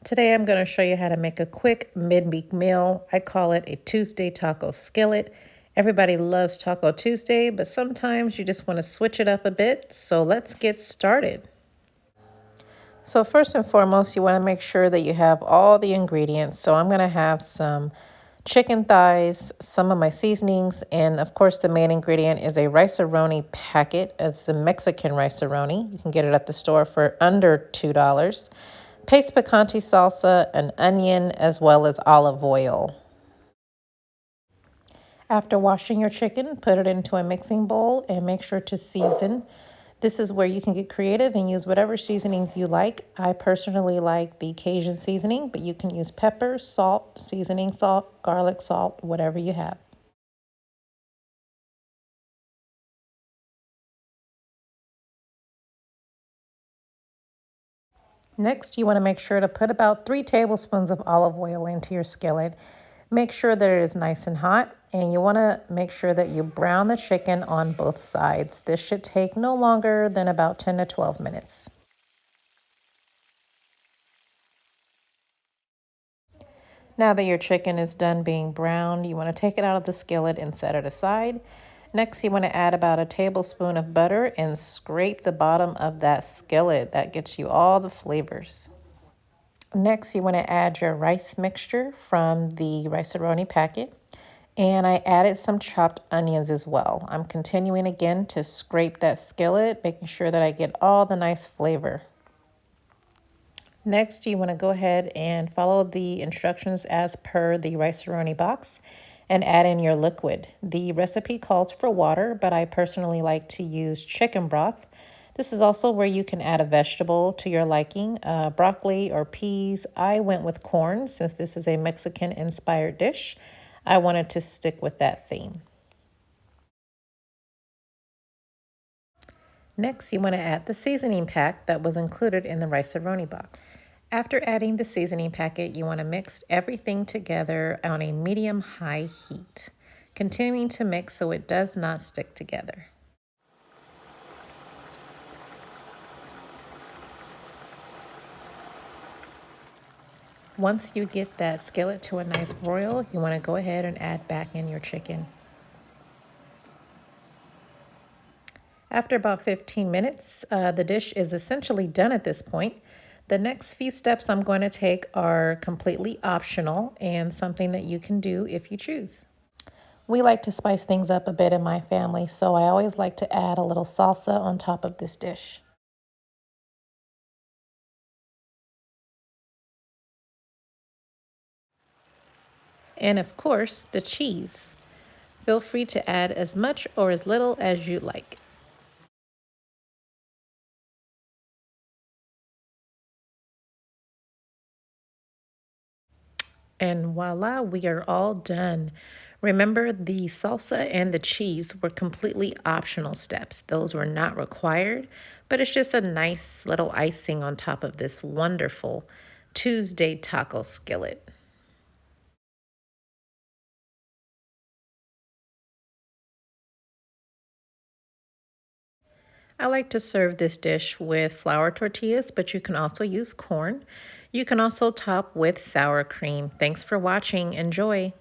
Today I'm going to show you how to make a quick midweek meal. I call it a Tuesday taco skillet. Everybody loves Taco Tuesday, but sometimes you just want to switch it up a bit. So let's get started. So first and foremost, you want to make sure that you have all the ingredients. So I'm going to have some chicken thighs, some of my seasonings, and of course the main ingredient is a rice-a-roni packet. It's the Mexican rice-a-roni. You can get it at the store for under $2. Paste picante salsa, an onion, as well as olive oil. After washing your chicken, put it into a mixing bowl and make sure to season. This is where you can get creative and use whatever seasonings you like. I personally like the Cajun seasoning, but you can use pepper, salt, seasoning salt, garlic salt, whatever you have. Next, you want to make sure to put about 3 tablespoons of olive oil into your skillet. Make sure that it is nice and hot, and you want to make sure that you brown the chicken on both sides. This should take no longer than about 10 to 12 minutes. Now that your chicken is done being browned, you want to take it out of the skillet and set it aside. Next, you want to add about a tablespoon of butter and scrape the bottom of that skillet. That gets you all the flavors. Next, you want to add your rice mixture from the rice-a-roni packet. And I added some chopped onions as well. I'm continuing again to scrape that skillet, making sure that I get all the nice flavor. Next, you want to go ahead and follow the instructions as per the rice-a-roni box and add in your liquid. The recipe calls for water, but I personally like to use chicken broth. This is also where you can add a vegetable to your liking, broccoli or peas. I went with corn since this is a Mexican-inspired dish. I wanted to stick with that theme. Next, you want to add the seasoning pack that was included in the rice-a-roni box. After adding the seasoning packet, you want to mix everything together on a medium-high heat, continuing to mix so it does not stick together. Once you get that skillet to a nice broil, you want to go ahead and add back in your chicken. After about 15 minutes, the dish is essentially done at this point. The next few steps I'm going to take are completely optional and something that you can do if you choose. We like to spice things up a bit in my family, so I always like to add a little salsa on top of this dish. And of course, the cheese. Feel free to add as much or as little as you like. And voila, we are all done. Remember, the salsa and the cheese were completely optional steps. Those were not required, but it's just a nice little icing on top of this wonderful Tuesday taco skillet. I like to serve this dish with flour tortillas, but you can also use corn. You can also top with sour cream. Thanks for watching. Enjoy.